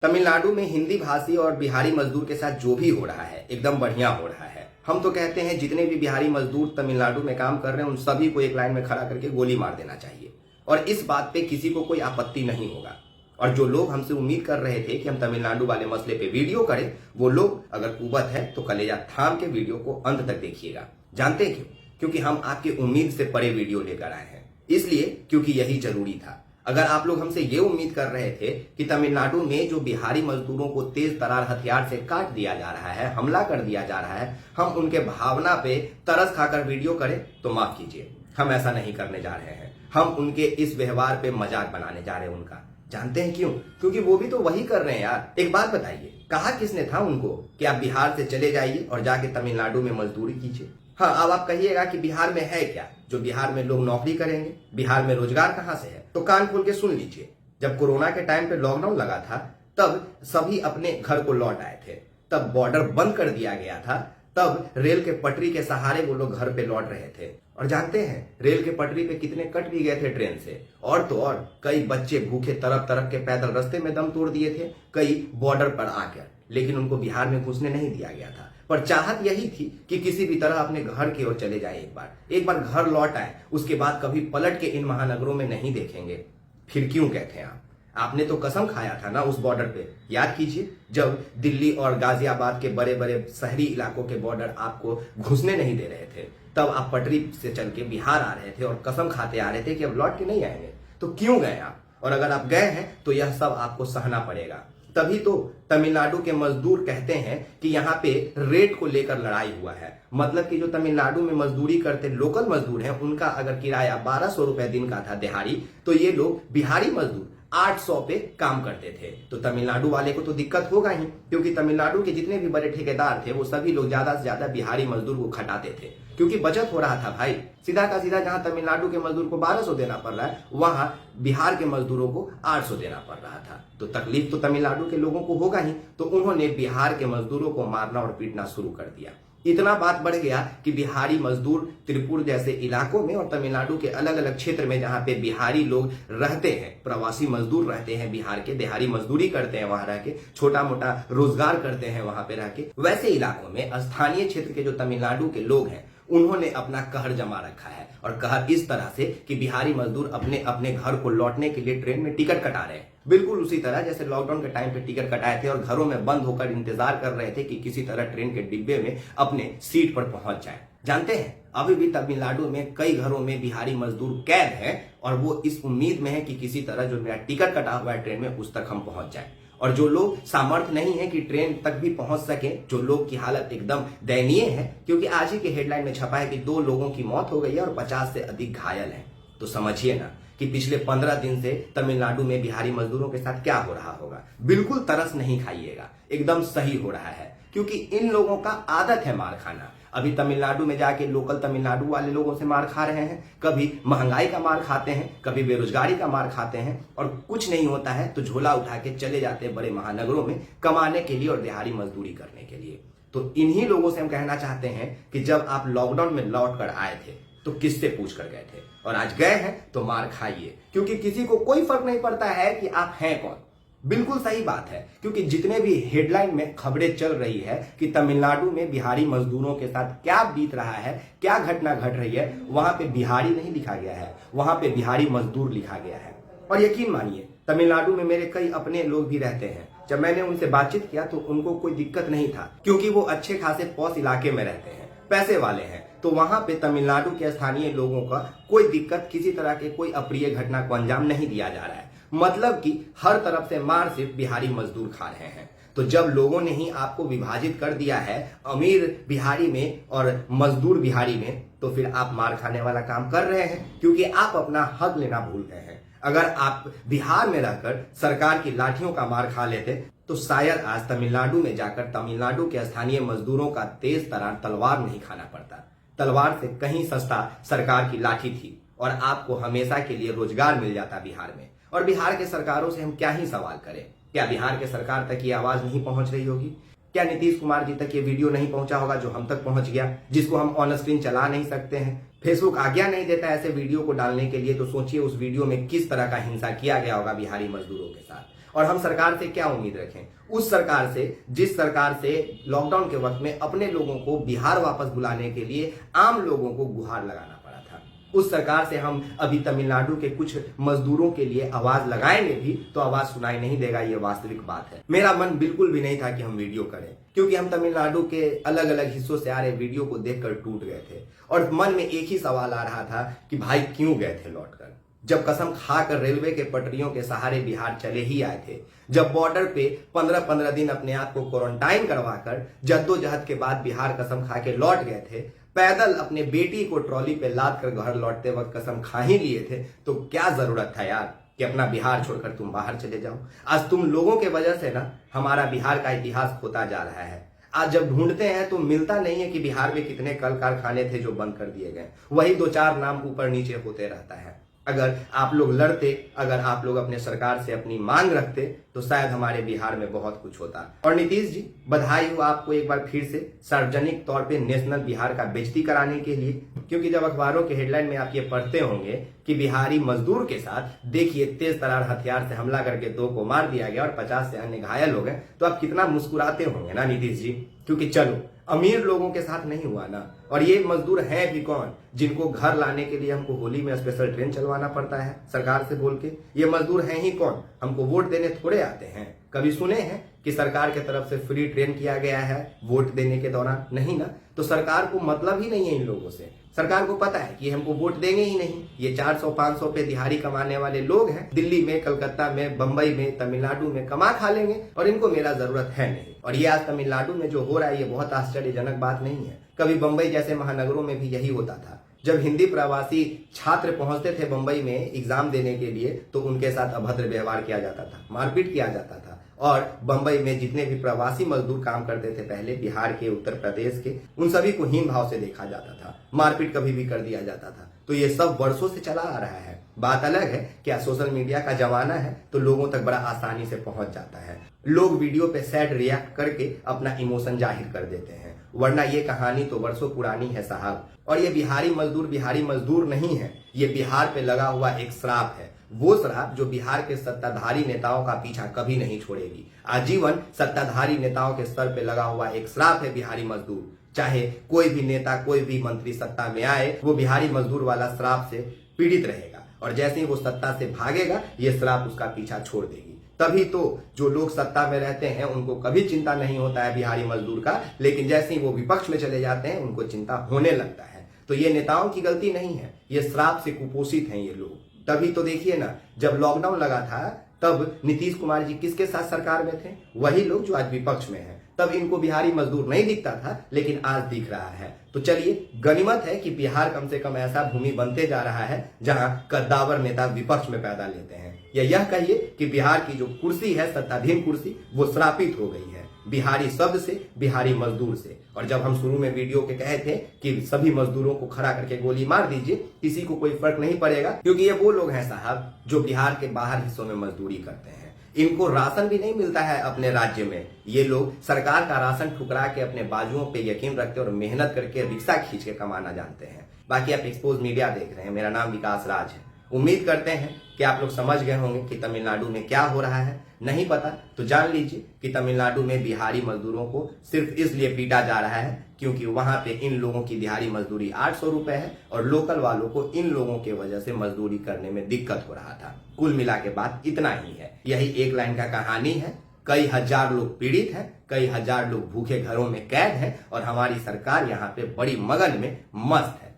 तमिलनाडु में हिंदी भाषी और बिहारी मजदूर के साथ जो भी हो रहा है एकदम बढ़िया हो रहा है। हम तो कहते हैं जितने भी बिहारी मजदूर तमिलनाडु में काम कर रहे हैं उन सभी को एक लाइन में खड़ा करके गोली मार देना चाहिए और इस बात पे किसी को कोई आपत्ति नहीं होगा। और जो लोग हमसे उम्मीद कर रहे थे कि हम तमिलनाडु वाले मसले पे वीडियो करें, वो लोग अगर कुवत है तो कलेजा थाम के वीडियो को अंत तक देखिएगा। जानते हैं क्यों? क्योंकि हम आपकी उम्मीद से परे वीडियो लेकर आए हैं, इसलिए क्योंकि यही जरूरी था। अगर आप लोग हमसे ये उम्मीद कर रहे थे कि तमिलनाडु में जो बिहारी मजदूरों को तेज तरार हथियार से काट दिया जा रहा है, हमला कर दिया जा रहा है, हम उनके भावना पे तरस खाकर वीडियो करें, तो माफ कीजिए, हम ऐसा नहीं करने जा रहे हैं। हम उनके इस व्यवहार पे मजाक बनाने जा रहे हैं उनका। जानते हैं क्यों? क्योंकि वो भी तो वही कर रहे हैं यार। एक बात बताइए, कहा किसने था उनको कि आप बिहार से चले जाइए और जाके तमिलनाडु में मजदूरी कीजिए? हाँ, अब आप कहिएगा कि बिहार में है क्या जो बिहार में लोग नौकरी करेंगे, बिहार में रोजगार कहां से है? तो कान खोल के सुन लीजिए। जब कोरोना के टाइम पे लॉकडाउन लगा था तब सभी अपने घर को लौट आए थे, तब बॉर्डर बंद कर दिया गया था, तब रेल के पटरी के सहारे वो लोग घर पे लौट रहे थे। और जानते हैं रेल के पटरी पे कितने कट भी गए थे ट्रेन से, और तो और कई बच्चे भूखे तरफ तरफ के पैदल रास्ते में दम तोड़ दिए थे, कई बॉर्डर पर आकर, लेकिन उनको बिहार में घुसने नहीं दिया गया था। पर चाहत यही थी कि किसी भी तरह अपने घर की ओर चले जाए, एक बार घर लौट आए, उसके बाद कभी पलट के इन महानगरों में नहीं देखेंगे। फिर क्यों कहते हैं आपने तो कसम खाया था ना उस बॉर्डर पे, याद कीजिए, जब दिल्ली और गाजियाबाद के बड़े बड़े शहरी इलाकों के बॉर्डर आपको घुसने नहीं दे रहे थे, तब आप पटरी से चल के बिहार आ रहे थे और कसम खाते आ रहे थे कि अब लौट के नहीं आएंगे। तो क्यों गए आप? और अगर आप गए हैं तो यह सब आपको सहना पड़ेगा। तभी तो तमिलनाडु के मजदूर कहते हैं कि यहाँ पे रेट को लेकर लड़ाई हुआ है। मतलब कि जो तमिलनाडु में मजदूरी करते लोकल मजदूर हैं, उनका अगर किराया 1200 रुपए दिन का था दिहाड़ी, तो ये लोग बिहारी मजदूर 800 पे काम करते थे। तो तमिलनाडु वाले को तो दिक्कत होगा ही, क्योंकि तमिलनाडु के जितने भी बड़े ठेकेदार थे वो सभी लोग ज्यादा से ज्यादा बिहारी मजदूर को खटाते थे, क्योंकि बचत हो रहा था भाई। सीधा का सीधा जहां तमिलनाडु के मजदूर को 1200 देना पड़ रहा है, वहां बिहार के मजदूरों को 800 देना पड़ रहा था। तो तकलीफ तो तमिलनाडु के लोगों को होगा ही, तो उन्होंने बिहार के मजदूरों को मारना और पीटना शुरू कर दिया। इतना बात बढ़ गया कि बिहारी मजदूर त्रिपुर जैसे इलाकों में और तमिलनाडु के अलग अलग क्षेत्र में जहां पे बिहारी लोग रहते हैं, प्रवासी मजदूर रहते हैं बिहार के, दिहाड़ी मजदूरी करते हैं वहां रह के, छोटा मोटा रोजगार करते हैं वहां पे रह के, वैसे इलाकों में स्थानीय क्षेत्र के जो तमिलनाडु के लोग हैं उन्होंने अपना कहर जमा रखा है। और कहर इस तरह से कि बिहारी मजदूर अपने अपने घर को लौटने के लिए ट्रेन में टिकट कटा रहे हैं, बिल्कुल उसी तरह जैसे लॉकडाउन के टाइम पे टिकट कटाए थे और घरों में बंद होकर इंतजार कर रहे थे कि किसी तरह ट्रेन के डिब्बे में अपने सीट पर पहुंच जाए। जानते हैं अभी भी तमिलनाडु में कई घरों में बिहारी मजदूर कैद हैं और वो इस उम्मीद में है कि किसी तरह जो मेरा टिकट कटा हुआ है ट्रेन में उस तक हम पहुंच जाए। और जो लोग सामर्थ्य नहीं है कि ट्रेन तक भी पहुंच सके, जो लोग की हालत एकदम दयनीय है, क्योंकि आज ही के हेडलाइन में छपा है कि 2 लोगों की मौत हो गई है और 50 से अधिक घायल हैं। तो समझिए ना कि पिछले 15 दिन से तमिलनाडु में बिहारी मजदूरों के साथ क्या हो रहा होगा। बिल्कुल तरस नहीं खाइएगा, एकदम सही हो रहा है, क्योंकि इन लोगों का आदत है मार खाना। अभी तमिलनाडु में जाके लोकल तमिलनाडु वाले लोगों से मार खा रहे हैं, कभी महंगाई का मार खाते हैं, कभी बेरोजगारी का मार खाते हैं, और कुछ नहीं होता है तो झोला उठा के चले जाते हैं बड़े महानगरों में कमाने के लिए और दिहाड़ी मजदूरी करने के लिए। तो इन्हीं लोगों से हम कहना चाहते हैं कि जब आप लॉकडाउन में लौट कर आए थे तो किससे पूछ कर गए थे, और आज गए हैं तो मार खाइए, क्योंकि किसी को कोई फर्क नहीं पड़ता है कि आप हैं कौन। बिल्कुल सही बात है, क्योंकि जितने भी हेडलाइन में खबरें चल रही है कि तमिलनाडु में बिहारी मजदूरों के साथ क्या बीत रहा है, क्या घटना घट रही है, वहां पे बिहारी नहीं लिखा गया है, वहां पे बिहारी मजदूर लिखा गया है। और यकीन मानिए तमिलनाडु में मेरे कई अपने लोग भी रहते हैं। जब मैंने उनसे बातचीत किया तो उनको कोई दिक्कत नहीं था, क्योंकि वो अच्छे खासे पॉश इलाके में रहते हैं, पैसे वाले हैं। तो वहां पे तमिलनाडु के स्थानीय लोगों का कोई दिक्कत, किसी तरह के कोई अप्रिय घटना को अंजाम नहीं दिया जा रहा है। मतलब कि हर तरफ से मार सिर्फ बिहारी मजदूर खा रहे हैं। तो जब लोगों ने ही आपको विभाजित कर दिया है अमीर बिहारी में और मजदूर बिहारी में, तो फिर आप मार खाने वाला काम कर रहे हैं, क्योंकि आप अपना हक लेना भूल गए हैं। अगर आप बिहार में रहकर सरकार की लाठियों का मार खा लेते तो शायद आज तमिलनाडु में जाकर तमिलनाडु के स्थानीय मजदूरों का तेज तरार तलवार नहीं खाना पड़ता। तलवार से कहीं सस्ता सरकार की लाठी थी और आपको हमेशा के लिए रोजगार मिल जाता बिहार में। और बिहार के सरकारों से हम क्या ही सवाल करें? क्या बिहार के सरकार तक ये आवाज नहीं पहुंच रही होगी? क्या नीतीश कुमार जी तक ये वीडियो नहीं पहुंचा होगा जो हम तक पहुंच गया, जिसको हम ऑन स्क्रीन चला नहीं सकते हैं? फेसबुक आज्ञा नहीं देता ऐसे वीडियो को डालने के लिए, तो सोचिए उस वीडियो में किस तरह का हिंसा किया गया होगा बिहारी मजदूरों के साथ। और हम सरकार से क्या उम्मीद रखें? उस सरकार से जिस सरकार से लॉकडाउन के वक्त में अपने लोगों को बिहार वापस बुलाने के लिए आम लोगों को गुहार लगाना पड़ा था। उस सरकार से हम अभी तमिलनाडु के कुछ मजदूरों के लिए आवाज लगाएंगे भी तो आवाज सुनाई नहीं देगा, ये वास्तविक बात है। मेरा मन बिल्कुल भी नहीं था कि हम वीडियो करें, क्योंकि हम तमिलनाडु के अलग अलग हिस्सों से आ रहे वीडियो को देखकर टूट गए थे और मन में एक ही सवाल आ रहा था कि भाई क्यों गए थे लौटकर, जब कसम खाकर रेलवे के पटरियों के सहारे बिहार चले ही आए थे, जब बॉर्डर पे 15-15 दिन अपने आप को क्वारंटाइन करवाकर जद्दोजहद के बाद बिहार कसम खा के लौट गए थे, पैदल अपने बेटी को ट्रॉली पे लाद कर घर लौटते वक्त कसम खा ही लिए थे, तो क्या जरूरत था यार कि अपना बिहार छोड़कर तुम बाहर चले जाओ। आज तुम लोगों के वजह से ना हमारा बिहार का इतिहास खोता जा रहा है। आज जब ढूंढते हैं तो मिलता नहीं है कि बिहार में कितने कल कारखाने थे जो बंद कर दिए गए, वही 2-4 नाम ऊपर नीचे होते रहता है। अगर आप लोग लड़ते, अगर आप लोग अपने सरकार से अपनी मांग रखते तो शायद हमारे बिहार में बहुत कुछ होता। और नीतीश जी, बधाई हो आपको एक बार फिर से सार्वजनिक तौर पे नेशनल बिहार का बेइज्जती कराने के लिए, क्योंकि जब अखबारों के हेडलाइन में आप ये पढ़ते होंगे कि बिहारी मजदूर के साथ देखिए तेज तरार हथियार से हमला करके 2 को मार दिया गया और 50 से अन्य घायल हो गए, तो आप कितना मुस्कुराते होंगे ना नीतीश जी। क्योंकि चलो अमीर लोगों के साथ नहीं हुआ ना, और ये मजदूर हैं भी कौन जिनको घर लाने के लिए हमको होली में स्पेशल ट्रेन चलवाना पड़ता है सरकार से बोल के? ये मजदूर हैं ही कौन? हमको वोट देने थोड़े आते हैं। कभी सुने हैं कि सरकार की तरफ से फ्री ट्रेन किया गया है वोट देने के दौरान? नहीं ना। तो सरकार को मतलब ही नहीं है इन लोगों से। सरकार को पता है कि हमको वोट देंगे ही नहीं। ये 400-500 पे दिहाड़ी कमाने वाले लोग हैं, दिल्ली में, कलकत्ता में, बंबई में, तमिलनाडु में कमा खा लेंगे और इनको मेरा जरूरत है नहीं। और ये आज तमिलनाडु में जो हो रहा है ये बहुत आश्चर्यजनक बात नहीं है। कभी बंबई जैसे महानगरों में भी यही होता था। जब हिंदी प्रवासी छात्र पहुंचते थे बंबई में एग्जाम देने के लिए तो उनके साथ अभद्र व्यवहार किया जाता था, मारपीट किया जाता था। और बंबई में जितने भी प्रवासी मजदूर काम करते थे पहले, बिहार के, उत्तर प्रदेश के, उन सभी को हीन भाव से देखा जाता था, मारपीट कभी भी कर दिया जाता था। तो ये सब वर्षों से चला आ रहा है। बात अलग है कि सोशल मीडिया का जमाना है तो लोगों तक बड़ा आसानी से पहुंच जाता है। लोग वीडियो पे सैड रिएक्ट करके अपना इमोशन जाहिर कर देते हैं, वरना ये कहानी तो वर्षों पुरानी है साहब। और ये बिहारी मजदूर नहीं है, ये बिहार पे लगा हुआ एक श्राप है। वो श्राप जो बिहार के सत्ताधारी नेताओं का पीछा कभी नहीं छोड़ेगी। आजीवन सत्ताधारी नेताओं के सर पे लगा हुआ एक श्राप है बिहारी मजदूर। चाहे कोई भी नेता, कोई भी मंत्री सत्ता में आए, वो बिहारी मजदूर वाला श्राप से पीड़ित रहेगा और जैसे ही वो सत्ता से भागेगा ये श्राप उसका पीछा छोड़ देगी। तभी तो जो लोग सत्ता में रहते हैं उनको कभी चिंता नहीं होता है बिहारी मजदूर का, लेकिन जैसे ही वो विपक्ष में चले जाते हैं उनको चिंता होने लगता है। तो ये नेताओं की गलती नहीं है, ये श्राप से कुपोषित हैं ये लोग। तभी तो देखिए ना, जब लॉकडाउन लगा था तब नीतीश कुमार जी किसके साथ सरकार में थे? वही लोग जो आज विपक्ष में हैं। तब इनको बिहारी मजदूर नहीं दिखता था, लेकिन आज दिख रहा है। तो चलिए, गनीमत है कि बिहार कम से कम ऐसा भूमि बनते जा रहा है जहां कद्दावर नेता विपक्ष में पैदा लेते हैं। या यह कहिए कि बिहार की जो कुर्सी है, सत्ताधीन कुर्सी, वो श्रापित हो गई है बिहारी शब्द से, बिहारी मजदूर से। और जब हम शुरू में वीडियो के कहे थे कि सभी मजदूरों को खड़ा करके गोली मार दीजिए, किसी को कोई फर्क नहीं पड़ेगा, क्योंकि ये वो लोग हैं साहब जो बिहार के बाहर हिस्सों में मजदूरी करते हैं। इनको राशन भी नहीं मिलता है अपने राज्य में। ये लोग सरकार का राशन ठुकरा के अपने बाजुओं पे यकीन रखते और मेहनत करके रिक्शा खींच के कमाना जानते हैं। बाकी आप एक्सपोज मीडिया देख रहे हैं, मेरा नाम विकास राज है। उम्मीद करते हैं कि आप लोग समझ गए होंगे कि तमिलनाडु में क्या हो रहा है। नहीं पता तो जान लीजिए कि तमिलनाडु में बिहारी मजदूरों को सिर्फ इसलिए पीटा जा रहा है क्योंकि वहां पे इन लोगों की दिहाड़ी मजदूरी 800 रुपए है और लोकल वालों को इन लोगों के वजह से मजदूरी करने में दिक्कत हो रहा था। कुल मिला के बात इतना ही है। यही एक लाइन का कहानी है। कई हजार लोग पीड़ित हैं, कई हजार लोग भूखे घरों में कैद हैं और हमारी सरकार यहाँ पे बड़ी मगन में मस्त है।